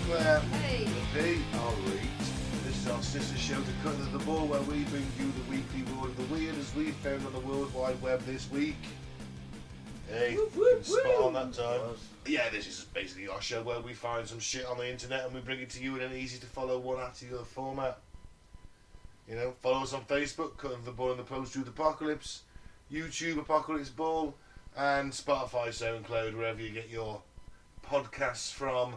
Clair. Hey. This is our sister show to cut to the ball, where we bring you the weekly word of the weird as we found on the World Wide Web this week. Hey, spot on that time. Yeah, this is basically our show where we find some shit on the internet and we bring it to you in an easy to follow one after the other format. You know, follow us on Facebook, Cutting to the Ball in the Post-Truth Apocalypse, YouTube Apocalypse Ball, and Spotify, SoundCloud, wherever you get your podcasts from.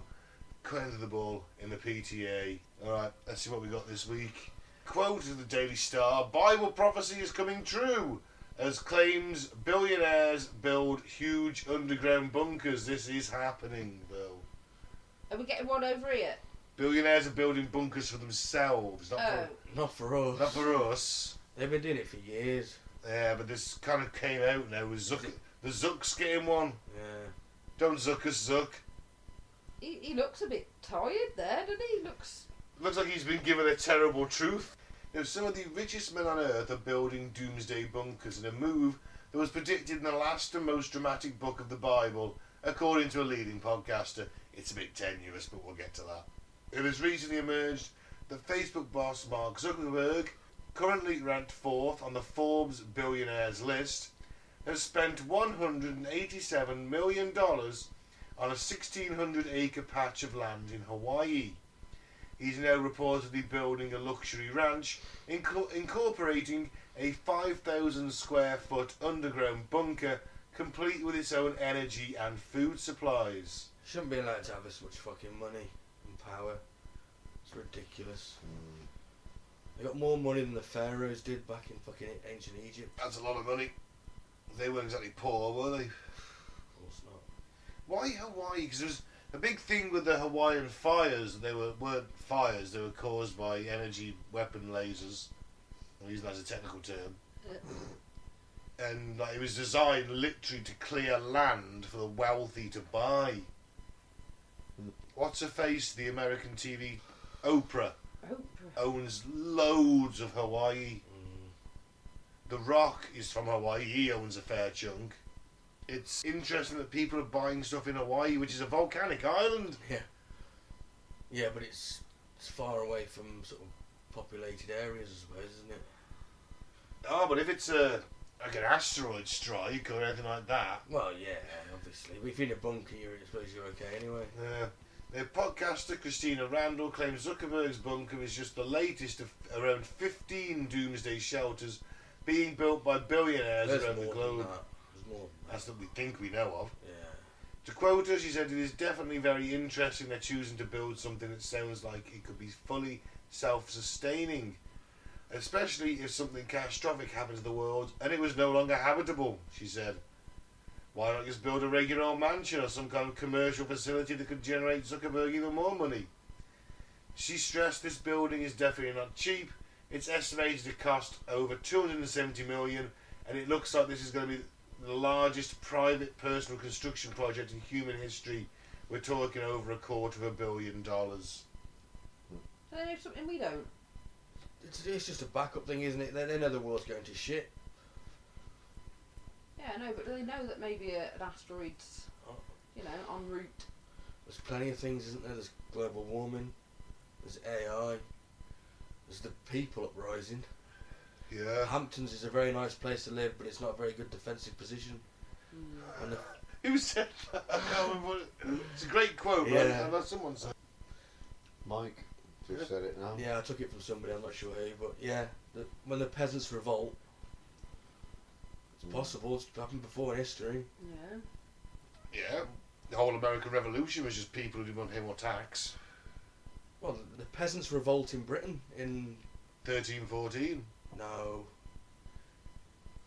Cutting to the Ball in the PTA. Alright, let's see what we got this week. Quote of the Daily Star: Bible prophecy is coming true as claims billionaires build huge underground bunkers. This is happening, though. Are we getting one over here? Billionaires are building bunkers for themselves, not for us. Not for us. They've been doing it for years. Yeah, but this kind of came out now with Zuck. The Zuck's getting one. Yeah. Don't Zuck us, Zuck. He looks a bit tired there, doesn't he? Looks like he's been given a terrible truth. Now, some of the richest men on earth are building doomsday bunkers in a move that was predicted in the last and most dramatic book of the Bible, according to a leading podcaster. It's a bit tenuous, but we'll get to that. It has recently emerged that Facebook boss Mark Zuckerberg, currently ranked 4th on the Forbes billionaires list, has spent $187 million on a 1,600-acre patch of land in Hawaii. He's now reportedly building a luxury ranch incorporating a 5,000 square foot underground bunker complete with its own energy and food supplies. Shouldn't be allowed to have this much fucking money and power. It's ridiculous. They got more money than the pharaohs did back in fucking ancient Egypt. That's a lot of money. They weren't exactly poor, were they? Of course not. Why Hawaii? Because there was a big thing with the Hawaiian fires. They weren't fires. They were caused by energy weapon lasers. I'm using that as a technical term. And it was designed literally to clear land for the wealthy to buy. What's her face? The American TV Oprah owns loads of Hawaii. The Rock is from Hawaii. He owns a fair chunk. It's interesting that people are buying stuff in Hawaii, which is a volcanic island. Yeah. Yeah, but it's far away from sort of populated areas, I suppose, isn't it? Oh, but if it's like an asteroid strike or anything like that. Well, yeah, obviously. But if you're in a bunker, I suppose you're okay anyway. Yeah. The podcaster Christina Randall claims Zuckerberg's bunker is just the latest of around 15 doomsday shelters being built by billionaires around the globe. There's more. That's what we think we know of. Yeah. To quote her, she said, "It is definitely very interesting they're choosing to build something that sounds like it could be fully self-sustaining, especially if something catastrophic happened to the world and it was no longer habitable," she said. "Why not just build a regular old mansion or some kind of commercial facility that could generate Zuckerberg even more money?" She stressed this building is definitely not cheap. It's estimated to cost over $270 million, and it looks like this is going to be the largest private personal construction project in human history. We're talking over $250 million. They know something we don't. It's just a backup thing, isn't it? They know the world's going to shit. Yeah, I know, but do they know that maybe an asteroid's, en route? There's plenty of things, isn't there? There's global warming, there's AI, there's the people uprising. Yeah. Hamptons is a very nice place to live, but it's not a very good defensive position. And who said that? I can't remember what it's a great quote, yeah. Right? I've had someone say. Mike just said it now. Yeah, I took it from somebody, I'm not sure who, but yeah, when the peasants revolt, it's possible, it's happened before in history. Yeah. Yeah. The whole American Revolution was just people who didn't want to pay more tax. Well, the peasants revolt in Britain in 1314. No.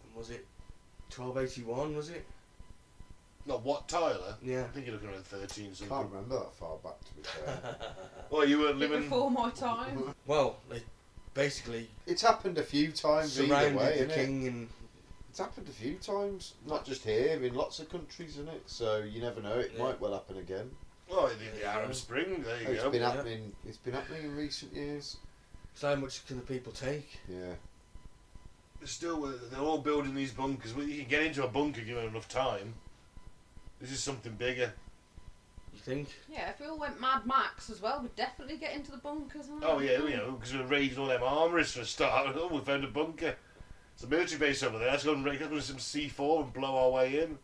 And was it 1281, was it? Not what, Tyler? Yeah. I think you're looking around 13 something. Can't remember that far back, to be fair. Well, you weren't Bit living... before my time. Well, they basically It's happened a few times either surrounded way, the innit? king and... It's happened a few times, not just here, in lots of countries, isn't it? So you never know, it might well happen again. Well, the Arab Spring, there you It's go. been happening. It's been happening in recent years. So how much can the people take? Yeah. Still, they're all building these bunkers. Well, you can get into a bunker given enough time. This is something bigger. You think? Yeah, if we all went Mad Max as well, we'd definitely get into the bunkers. Oh yeah, because we're raiding all them armories for a start. Oh, we found a bunker. It's a military base over there. Let's go and raid some C4 and blow our way in.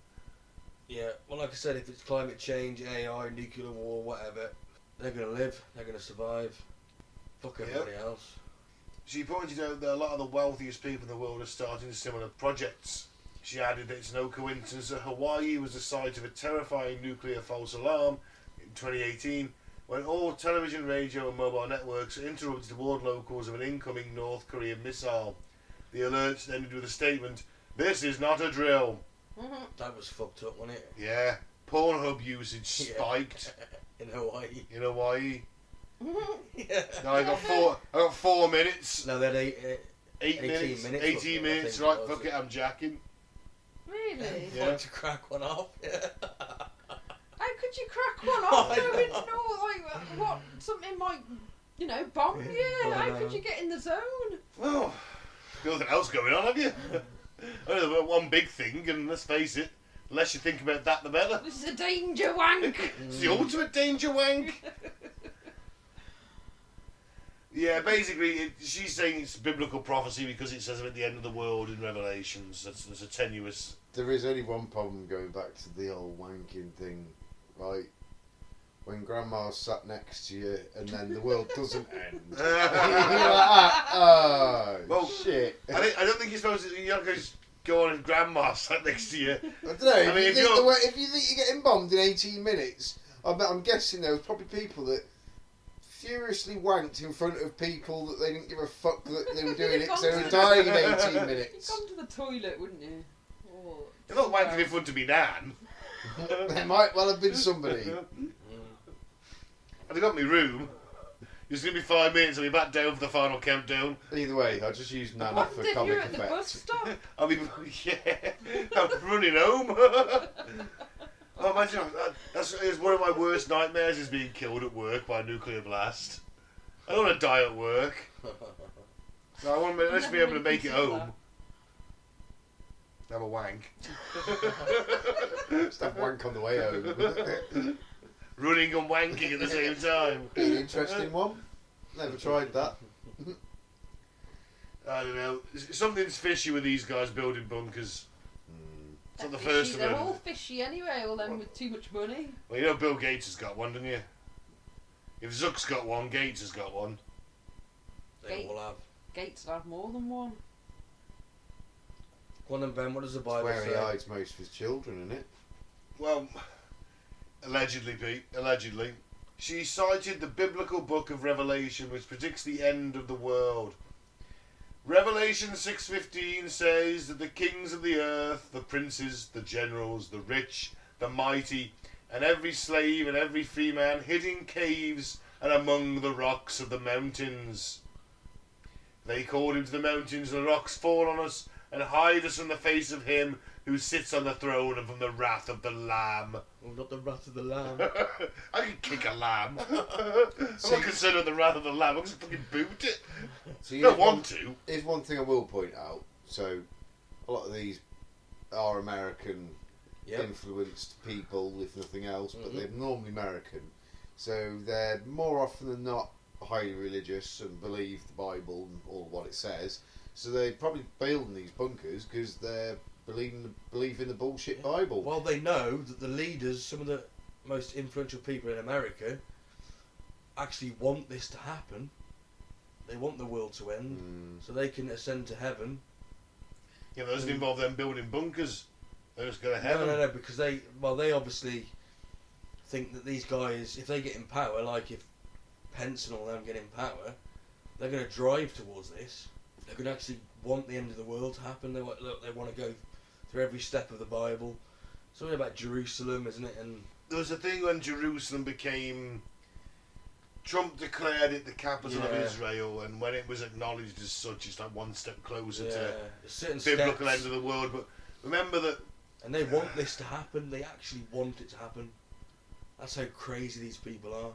Yeah, well, like I said, if it's climate change, AI, nuclear war, whatever, they're going to live, they're going to survive. Fuck everybody else. She pointed out that a lot of the wealthiest people in the world are starting similar projects. She added that it's no coincidence that Hawaii was the site of a terrifying nuclear false alarm in 2018 when all television, radio and mobile networks interrupted to warn locals of an incoming North Korean missile. The alerts ended with a statement, "This is not a drill." That was fucked up, wasn't it? Yeah. Pornhub usage spiked In Hawaii. in Hawaii. Yeah. Now I got 4 minutes. No, they had 8 minutes. 18 minutes, 18 wasn't it? I minutes. think Right, it was. fuck it, I'm jacking. Really? Yeah. Like to crack one off. Yeah. How could you crack one off? I Knowing, know. what something might, bomb you? I How know. could you get in the zone? Well, nothing else going on, have you? Only one big thing, and let's face it, the less you think about that, the better. This is a danger wank. It's the ultimate danger wank. Yeah, basically, she's saying it's biblical prophecy because it says it at the end of the world in Revelations. That's a tenuous... There is only one problem going back to the old wanking thing, right? When Grandma's sat next to you and then the world doesn't end. You're like, oh, Well, shit. I don't think you're supposed to... You're not going to go on and Grandma sat next to you. I don't know, I mean, if you're- if you think you're getting bombed in 18 minutes, I'm guessing there was probably people that furiously wanked in front of people that they didn't give a fuck that they were doing it because they were dying in 18 You'd minutes. come to the toilet, wouldn't you? Or You're not wanking in front of me, Nan. There might well have been somebody. I've got my room. It's going to be 5 minutes. I'll be back down for the final countdown. Either way, I just used Nana what for if comic you're at the bus effect. stop? I'll be... Yeah. I'm running home. Oh, imagine it's one of my worst nightmares is being killed at work by a nuclear blast. I don't want to die at work. So I want to let's be able to make it home. Have a wank. Just have wank on the way home. Running and wanking at the same time. Be an interesting one. Never tried that. I don't know. Something's fishy with these guys building bunkers. It's not the They're first fishy, of they're them. all fishy anyway, all them with too much money. Well, you know Bill Gates has got one, don't you? If Zuck's got one, Gates has got one. They all have. Gates will have more than one. Go on then, Ben, what does the It's Bible where he say? hides most of his children, isn't it? Well, allegedly, Pete. Allegedly. She cited the biblical book of Revelation, which predicts the end of the world. Revelation 6:15 says that the kings of the earth, the princes, the generals, the rich, the mighty, and every slave and every free man hid in caves and among the rocks of the mountains. They called him to the mountains, and the rocks fall on us and hide us from the face of him who sits on the throne and from the wrath of the Lamb. Oh, not the wrath of the lamb. I can kick a lamb. I'm not concerned with the wrath of the lamb. I'm just fucking boot it. So I don't want to. Here's one thing I will point out. So, a lot of these are American Yep. influenced people, if nothing else, but Mhm. they're normally American. So they're more often than not highly religious and believe the Bible and all what it says. So they probably building these bunkers because they're believing the bullshit Bible. Well, they know that the leaders, some of the most influential people in America, actually want this to happen. They want the world to end, so they can ascend to heaven. Yeah, but that doesn't involve them building bunkers. They just go to heaven. No, because they obviously think that these guys, if they get in power, like if Pence and all them get in power, they're going to drive towards this. They're going to actually want the end of the world to happen. They want to go through every step of the Bible, Something about Jerusalem, isn't it? And there was a thing when Jerusalem became... Trump declared it the capital of Israel, and when it was acknowledged as such, it's like one step closer to certain the biblical steps. end of the world. But remember that... And they want this to happen. They actually want it to happen. That's how crazy these people are.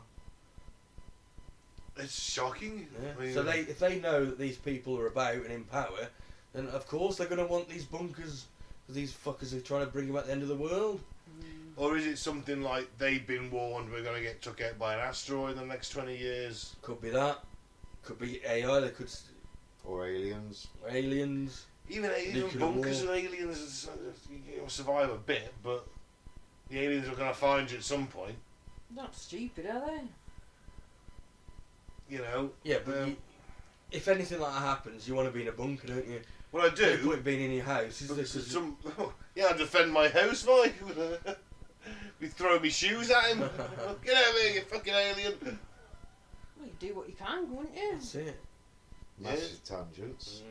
It's shocking. Yeah. I mean, So if they know that these people are about and in power, then of course they're going to want these bunkers, because these fuckers are trying to bring about the end of the world. Or is it something like they've been warned we're going to get took out by an asteroid in the next 20 years? Could be that. Could be AI. They could. Or aliens. Aliens. Even Nuclear bunkers war. of aliens, you'll survive a bit, but the aliens are going to find you at some point. Not stupid, are they? You know. Yeah, but if anything like that happens, you want to be in a bunker, don't you? What I No do... point being in your house. I defend my house, Mike. We throw me shoes at him. Get out of here, you fucking alien. Well, you do what you can, wouldn't you? That's it. Massive tangents.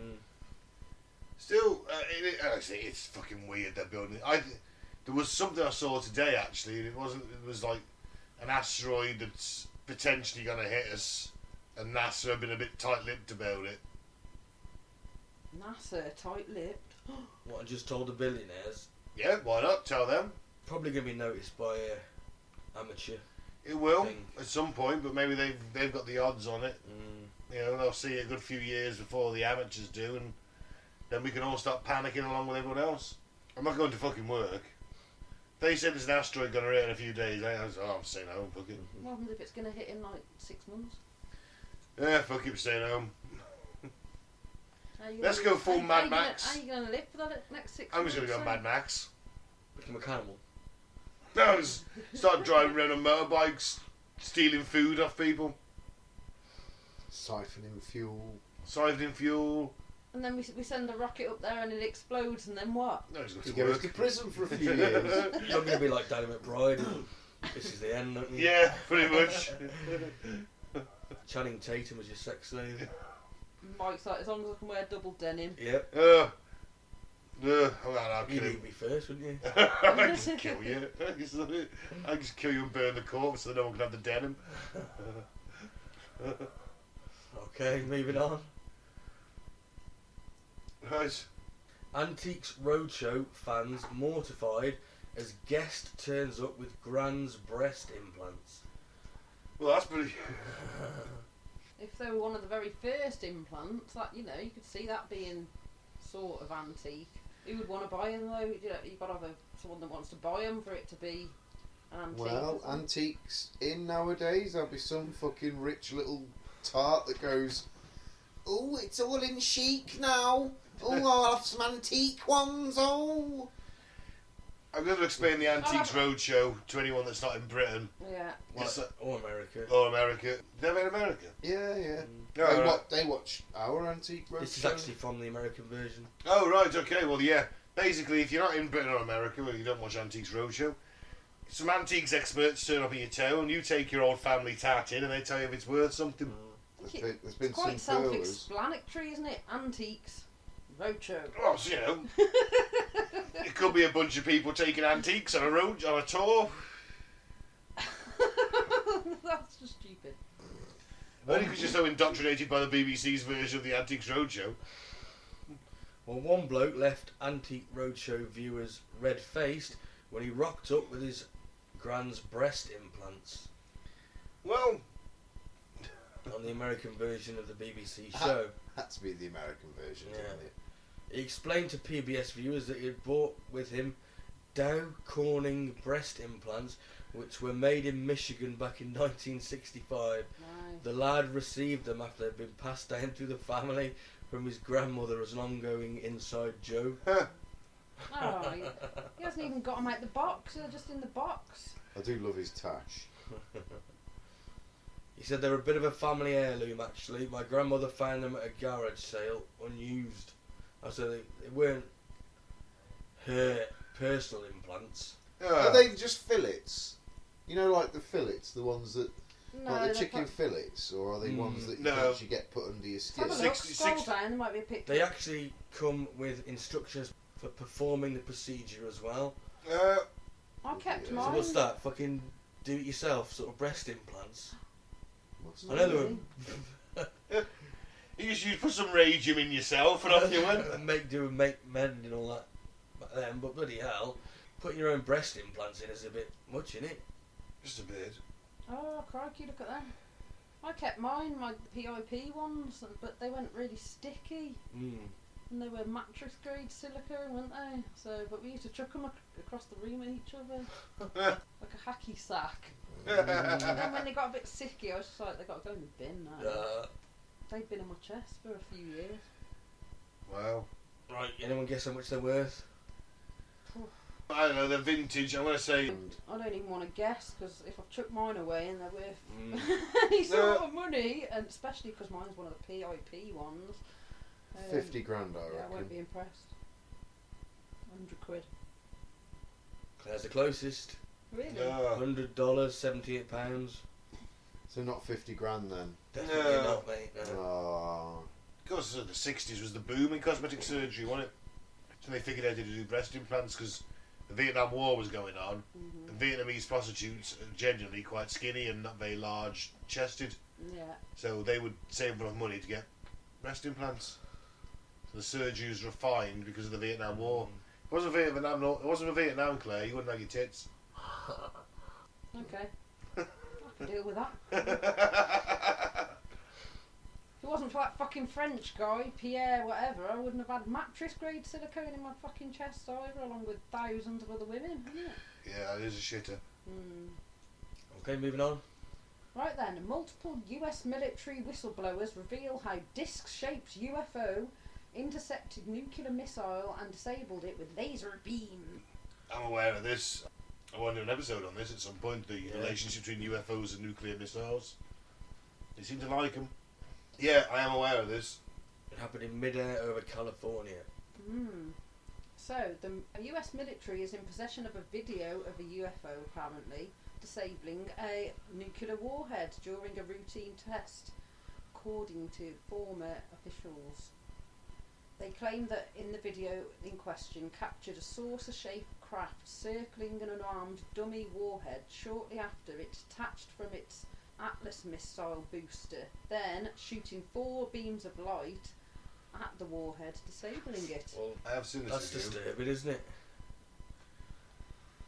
Still, actually, it's fucking weird they're building it. There was something I saw today, actually, and it was like an asteroid that's potentially going to hit us, and NASA have been a bit tight-lipped about it. NASA, tight-lipped. What I just told the billionaires. Yeah, why not? Tell them. Probably going to be noticed by amateur. It will, Thing. at some point, but maybe they've got the odds on it. You know, they'll see it a good few years before the amateurs do, and then we can all start panicking along with everyone else. I'm not going to fucking work. They said there's an asteroid going to hit in a few days. I was I'm staying home, fuck it. What happens if it's going to hit in like 6 months? Yeah, fuck it, staying home. How you Let's gonna- go full how Mad you Max. How are you going to live for the next 6 I'm months? just going to go Mad Max. Become a cannibal. No, just start driving around on motorbikes, stealing food off people, Siphoning fuel. siphoning fuel. And then we send a rocket up there and it explodes, and then what? No, he's got He to goes work. to prison for a few years. You're going to be like Danny McBride. This is the end, don't you? Yeah, pretty much. Channing Tatum was your sex slave. Mike's like, as long as I can wear double denim. Yep. I'll You'd kill him. eat me first, wouldn't you? I'd just kill you. I'd just kill you and burn the corpse so no one can have the denim. Okay, moving on. Right. Antiques Roadshow fans mortified as guest turns up with Grand's breast implants. Well, that's pretty... If they were one of the very first implants, that you could see that being sort of antique. Who would want to buy them though? You've got to have someone that wants to buy them for it to be an antique. Well, antiques in nowadays, there'll be some fucking rich little tart that goes, oh, it's all in chic now. Oh, I'll have some antique ones, oh. I'm going to explain the Antiques Roadshow to anyone that's not in Britain Yeah. Or America. or America. They're in America. Yeah. Oh, right. They watch our Antique Roadshow. This is actually from the American version. Oh, right, okay, well, yeah. Basically, if you're not in Britain or America, well, you don't watch Antiques Roadshow, some antiques experts turn up in your town, you take your old family tat in, and they tell you if it's worth something. There's been It's quite some curlers. self-explanatory, isn't it? Antiques Roadshow. Well, so, you know, it could be a bunch of people taking antiques on a tour. That's just stupid. Only because you're so indoctrinated by the BBC's version of the Antiques Roadshow. Well, one bloke left Antique Roadshow viewers red-faced when he rocked up with his Grand's breast implants Well, on the American version of the BBC show. Had to be the American version, Yeah. didn't it? He explained to PBS viewers that he had brought with him Dow Corning breast implants, which were made in Michigan back in 1965. Nice. The lad received them after they'd been passed down through the family from his grandmother as an ongoing inside joke. Oh, he hasn't even got them out the box. They're just in the box. I do love his tash. He said they're a bit of a family heirloom, actually. My grandmother found them at a garage sale, unused. I said they weren't her personal implants. Are they just fillets? You know, like the fillets, the ones that, No, like the they're chicken fillets, or are they ones that you No. can actually get put under your skin? Have a look, 60 scroll down, there might be a picture. They actually come with instructions for performing the procedure as well. I kept So mine. So what's that? Fucking do it yourself sort of breast implants? Must I know Really? You just put some radium in yourself and off you went. make mend and all that back then, but bloody hell, putting your own breast implants in is a bit much, innit? Just a bit. Oh, crikey, look at them. I kept mine, my PIP ones, but they went really sticky. And they were mattress grade silicone, weren't they? So, but we used to chuck them across the room at each other. Like a hacky sack. And then when they got a bit sticky, I was just like, they got to go in the bin now. They'd been in my chest for a few years. Wow. Right, anyone guess how much they're worth? I don't know, they're vintage. I'm going to say. I don't even want to guess, because if I've chucked mine away and they're worth any sort of money, and especially because mine's one of the PIP ones. 50 grand, I Yeah, I reckon. won't be impressed. 100 quid. Claire's the closest. Really? No. $100, £78. So not 50 grand then. Definitely No. not, mate. No. Oh. Of course, the 60s was the boom in cosmetic surgery, wasn't it? So they figured out how to do breast implants because the Vietnam War was going on. And Vietnamese prostitutes are genuinely quite skinny and not very large chested. Yeah. So they would save enough money to get breast implants. So the surgery was refined because of the Vietnam War. It wasn't Vietnam, no, it wasn't for Vietnam, Claire. You wouldn't have your tits. Okay. I can deal with that. If it wasn't for that fucking French guy, Pierre, whatever, I wouldn't have had mattress grade silicone in my fucking chest either, along with thousands of other women, isn't it? Yeah, it is a shitter. Okay, moving on. Right then, multiple US military whistleblowers reveal how disc-shaped UFO intercepted nuclear missile and disabled it with laser beam. I'm aware of this. I want to do an episode on this at some point, the relationship between UFOs and nuclear missiles. They seem to like them. Yeah, I am aware of this. It happened in mid-air over California. So, the US military is in possession of a video of a UFO, apparently, disabling a nuclear warhead during a routine test, according to former officials. They claim that in the video in question captured a saucer-shaped craft circling an unarmed dummy warhead shortly after it detached from its Atlas missile booster, then shooting 4 beams of light at the warhead, disabling it. Well, I have seen this that's video. disturbing, isn't it?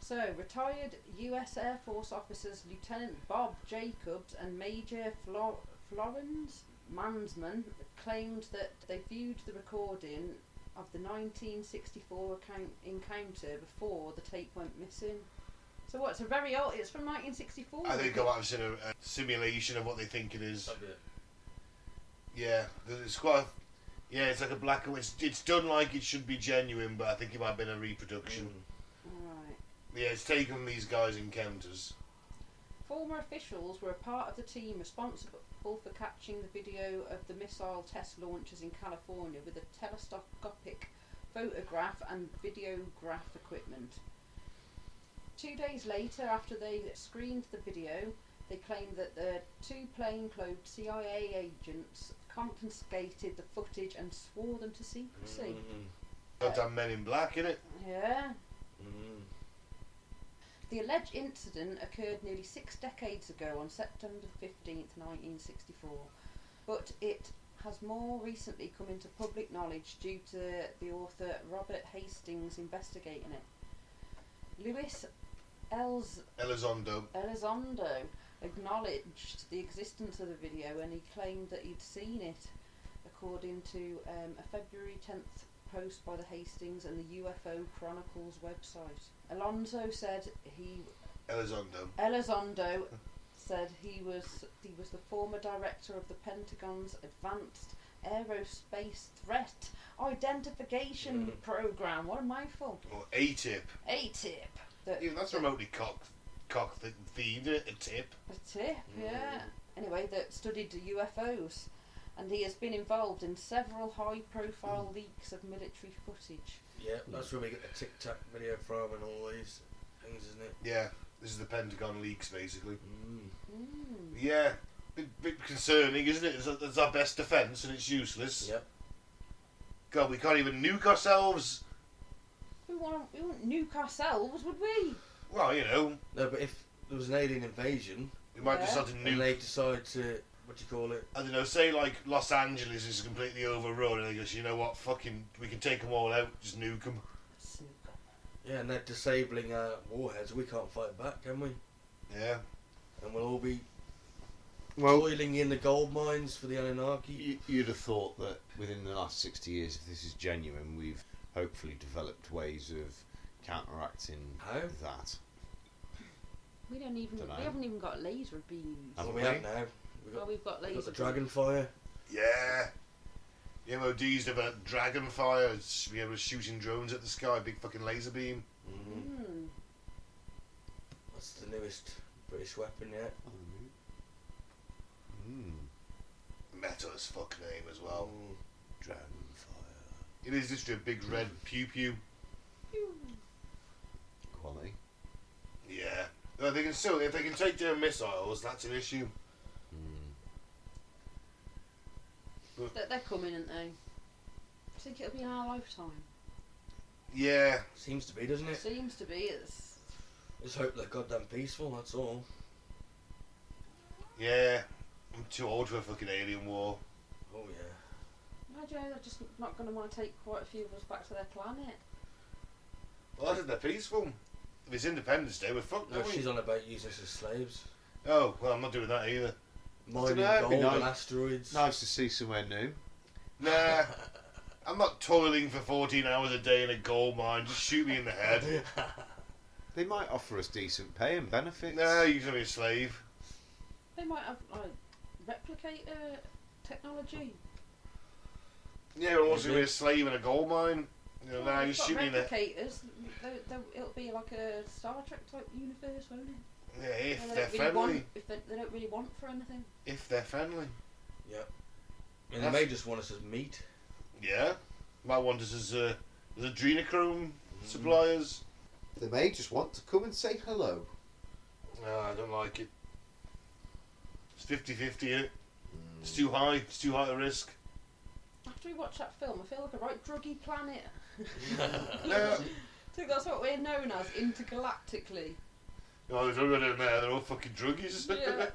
So, retired US Air Force officers Lieutenant Bob Jacobs and Major Florence Mansman claimed that they viewed the recording of the 1964 encounter before the tape went missing. So what, it's a very old, it's from 1964? I think I might have seen a simulation of what they think it is. Yeah, it's quite. Yeah, it's like a black and white. It's done like it should be genuine, but I think it might have been a reproduction. Right. Yeah, it's taken these guys' encounters. Former officials were a part of the team responsible for catching the video of the missile test launches in California with a telescopic photograph and videograph equipment. 2 days later, after they screened the video, they claimed that the 2 plainclothes CIA agents confiscated the footage and swore them to secrecy. Goddamn Men in Black, innit? Yeah. The alleged incident occurred nearly 6 decades ago on September 15th, 1964, but it has more recently come into public knowledge due to the author Robert Hastings investigating it. Louis Elizondo. Elizondo acknowledged the existence of the video and he claimed that he'd seen it, according to a February 10th post by the Hastings and the UFO Chronicles website. Elizondo said he was the former director of the Pentagon's Advanced Aerospace Threat Identification Program. What a mouthful. Or ATIP. ATIP. Even that's remotely cock themed, isn't it? A tip. A tip, yeah. Anyway, that studied UFOs, and he has been involved in several high-profile leaks of military footage. Yeah, that's where we get the Tic Tac video from and all these things, isn't it? Yeah, this is the Pentagon leaks, basically. Yeah, bit concerning, isn't it? It's our best defence, and it's useless. Yep. God, we can't even nuke ourselves. We wouldn't nuke ourselves, would we? Well, you know, No, but if there was an alien invasion we might decide to and nuke. they decide to, what do you call it? I don't know, say like Los Angeles is completely overrun and they go, you know what, fucking, we can take them all out, just nuke them. Yeah, and they're disabling our warheads. We can't fight back, can we? Yeah. And we'll all be Well, toiling in the gold mines for the Anunnaki. you'd have thought that within the last 60 years, if this is genuine, we've hopefully developed ways of counteracting How? that. We don't even. Dunno. We haven't even got laser beams. Haven't Well, we have now. We've got laser. We've got the beams. dragon fire. Yeah. The MOD's developed dragon fire, it's to be able to shooting drones at the sky, big fucking laser beam. Mm. That's the newest British weapon yet. Meta as fuck name as well. Dragon fire. It is just a big red pew pew. Quality. Yeah. No, they can still, if they can take down missiles, that's an issue. They're coming, aren't they? I think it'll be in our lifetime. Yeah. Seems to be, doesn't it? Seems to be. It's. Just hope they're goddamn peaceful, that's all. Yeah. I'm too old for a fucking alien war. Oh, yeah. No, Joe, they're just not going to want to take quite a few of us back to their planet. Well, I said they're peaceful. If it's Independence Day, we're fucked, No, don't we? she's on about using us as slaves. Oh, well, I'm not doing that either. Mining dunno, it'd be gold and nice. asteroids. Nice to see somewhere new. Nah. I'm not toiling for 14 hours a day in a gold mine. Just shoot me in the head. They might offer us decent pay and benefits. Nah, you're going to be a slave. They might have replicator technology. Yeah, well, what's going to be a slave in a gold mine? You know, nah, Well, you they've got shoot me in the... replicators. It'll be like a Star Trek type universe, won't it? Yeah, if Well, they're don't really friendly. want, if they don't really want for anything. If they're friendly. And they may just want us as meat. Yeah. Might want us as adrenochrome suppliers. They may just want to come and say hello. No, I don't like it. It's 50-50, innit? It's too high. It's too high a risk. After we watch that film, I feel like a right druggy planet. No. I think that's what we're known as intergalactically. No, there's none in there. They're all fucking druggies. Yeah.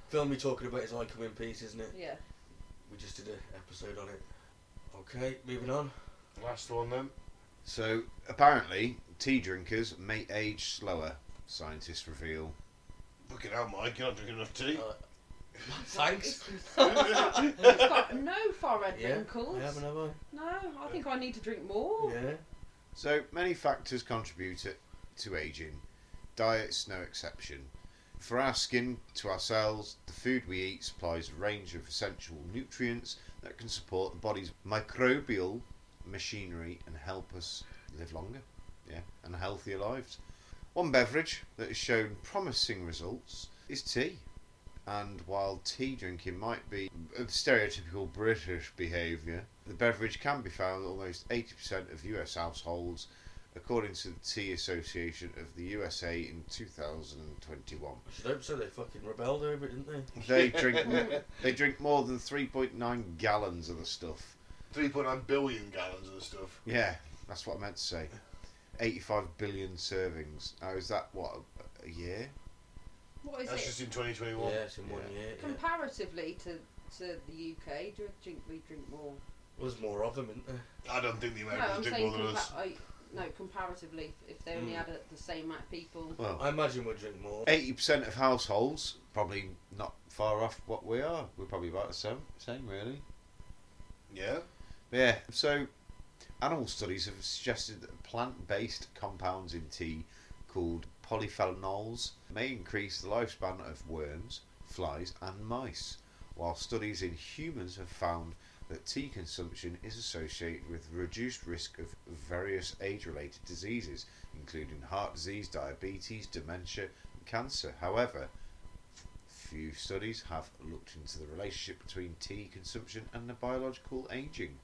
Film we're talking about is I Come in Peace, isn't it? Yeah. We just did an episode on it. Okay, moving on. Last one then. So, apparently, tea drinkers may age slower, scientists reveal. Fucking hell, Mike. You're not drinking enough tea. Thanks. It's got no forehead Yeah, wrinkles. I haven't, have I? No, I think I need to drink more. Yeah. So, many factors contribute to ageing. Diet's no exception. For our skin, to our cells, the food we eat supplies a range of essential nutrients that can support the body's microbial machinery and help us live longer, and healthier lives. One beverage that has shown promising results is tea. And while tea drinking might be a stereotypical British behaviour, the beverage can be found in almost 80% of US households, according to the Tea Association of the USA in 2021. I should hope so. They fucking rebelled over it, didn't they? They drink more than 3.9 gallons of the stuff. 3.9 billion gallons of the stuff. Yeah, that's what I meant to say. 85 billion servings. Now, is that what, a year? What is That's it? just in 2021. Yeah, it's in 1 year. Yeah. Comparatively to the UK, do you think we drink more? Well, there's more of them, isn't there? I don't think the No, Americans I'm drink saying more than us. no, comparatively, if they only had the same amount of people. Well, I imagine we'll drink more. 80% of households, probably not far off what we are. We're probably about the same really. Yeah. Yeah, so animal studies have suggested that plant-based compounds in tea called polyphenols may increase the lifespan of worms, flies and mice, while studies in humans have found that tea consumption is associated with reduced risk of various age-related diseases, including heart disease, diabetes, dementia and cancer. However, few studies have looked into the relationship between tea consumption and the biological aging.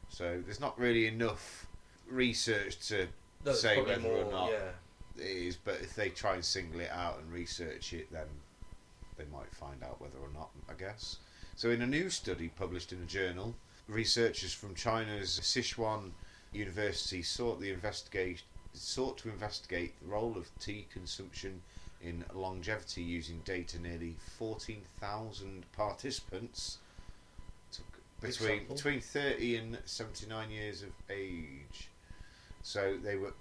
So there's not really enough research to No, it's say probably whether more, or not Yeah. it is, but if they try and single it out and research it, then they might find out whether or not, I guess. So in a new study published in a journal, researchers from China's Sichuan University sought the sought to investigate the role of tea consumption in longevity using data. Nearly 14,000 participants between 30 and 79 years of age. So they were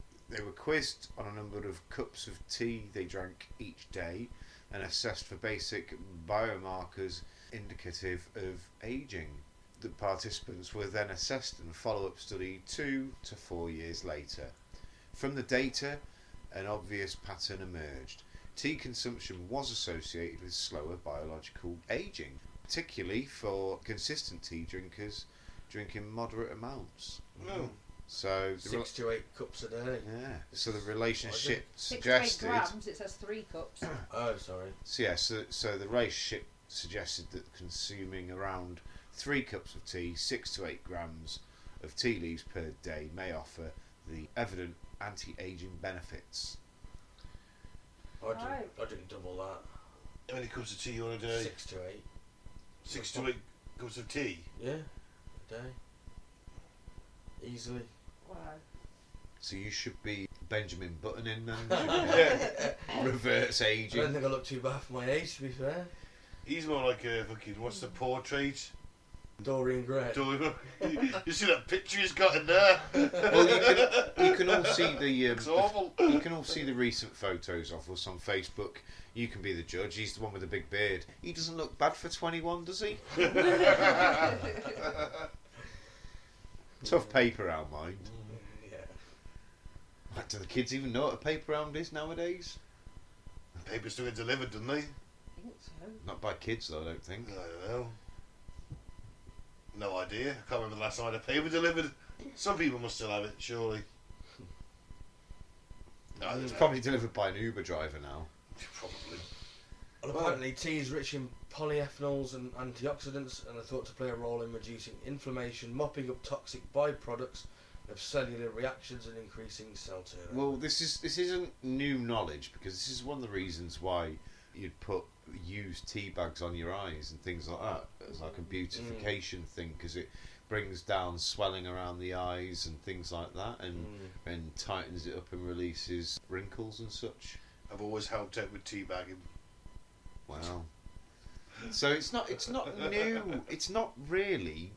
quizzed on a number of cups of tea they drank each day and assessed for basic biomarkers indicative of aging. The participants were then assessed and follow-up studied 2 to 4 years later. From the data, an obvious pattern emerged. Tea consumption was associated with slower biological aging, particularly for consistent tea drinkers drinking moderate amounts. Oh. So 6 to 8 cups a day. yeah. So the relationship 6 to 8 suggested. grams, it says 3 cups. Oh, sorry. So the relationship suggested that consuming around 3 cups of tea, 6 to 8 grams of tea leaves per day may offer the evident anti-aging benefits. I drink double that. How many cups of tea on a day? 6 to 8. 6 to 8 cups of tea? Yeah, a day. Easily. Wow. So you should be Benjamin Buttoning then. Reverse I aging. don't think I look too bad for my age, to be fair. He's more like a fucking, what's the portrait? Dorian Gray. You see that picture he's got in there? Well, you can all see the It's awful. you can all see the recent photos of us on Facebook. You can be the judge. He's the one with the big beard. He doesn't look bad for 21, does he? Tough paper round, mind. Yeah. Like, do the kids even know what a paper round is nowadays? Paper's still get delivered, doesn't they? I think so. Not by kids, though, I don't think. I don't know. No idea. I can't remember the last time I had a paper delivered. Some people must still have it, surely. No, It's probably delivered by an Uber driver now. Probably. Well, apparently tea is rich in polyphenols and antioxidants and are thought to play a role in reducing inflammation, mopping up toxic byproducts of cellular reactions and increasing cell turnover. Well, this isn't new knowledge, because this is one of the reasons why you'd use tea bags on your eyes and things like that. It's like a beautification thing, because it brings down swelling around the eyes and things like that, and tightens it up and releases wrinkles and such. I've always helped out with teabagging. Wow. So it's not new. It's not really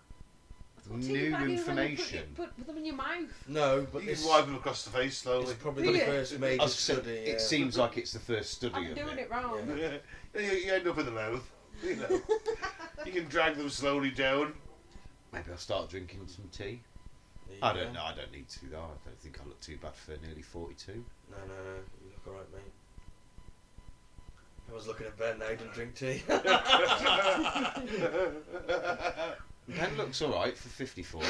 new information. Put them in your mouth. No, but You this can wipe them across the face slowly. is probably the first major study. It seems like it's the first study I'm of doing it. it wrong. Yeah. You end up in the mouth. You know. You can drag them slowly down. Maybe I'll start drinking some tea. There you I go. don't know. I don't need to though. I don't think I look too bad for nearly 42. No, you look alright, mate. I was looking at Ben now, he didn't drink tea. Ben looks alright for 54.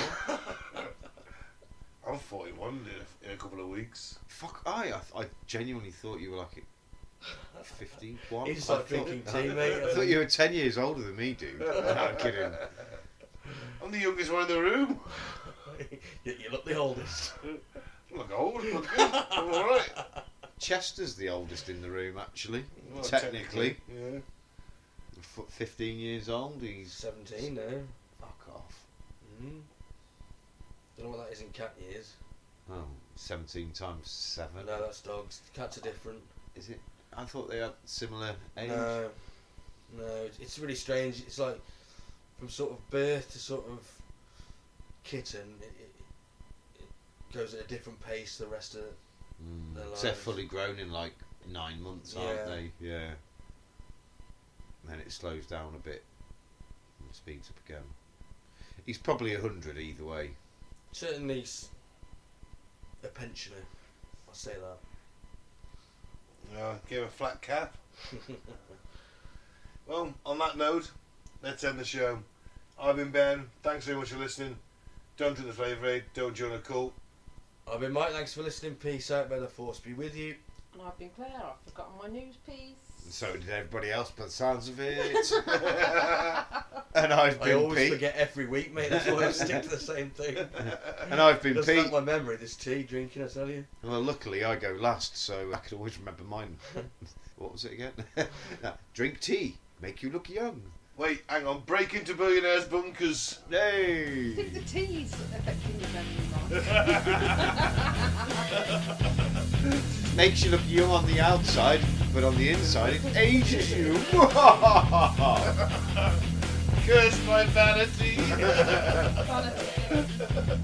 I'm 41 in a couple of weeks. Fuck, I genuinely thought you were like 51. He just started drinking tea, mate. I thought you were 10 years older than me, dude. No, I'm kidding. I'm the youngest one in the room. You look the oldest. I look old. I look good. I'm alright. Chester's the oldest in the room, actually. Well, technically. Yeah. 15 years old, he's 17 now. Fuck off. Don't know what that is in cat years. Oh, 17 times 7. No, that's dogs. Cats are different. Is it? I thought they had similar age. No, it's really strange. It's like from sort of birth to sort of kitten, it goes at a different pace the rest of their lives. They're fully grown in like 9 months, aren't they? Yeah. And then it slows down a bit and speeds up again. He's probably 100 either way. Certainly a pensioner. I'll say that. Give a flat cap. Well, on that note, let's end the show. I've been Ben. Thanks very much for listening. Don't drink the flavour aid. Don't join a cult. I've been Mike. Thanks for listening. Peace out. May the force be with you. And I've been Claire. I've forgotten my news piece. And so did everybody else by the sounds of it. And I've I been always Pete. forget every week, mate. That's why I stick to the same thing. And I've been Doesn't Pete. help my memory. This tea drinking, I tell you. Well, luckily I go last, so I can always remember mine. What was it again? Drink tea, make you look young. Wait, hang on. Break into billionaires' bunkers. I Yay! think the tea's affecting your memory, Mike. Makes you look young on the outside, but on the inside it ages you. Curse my vanity. Vanity.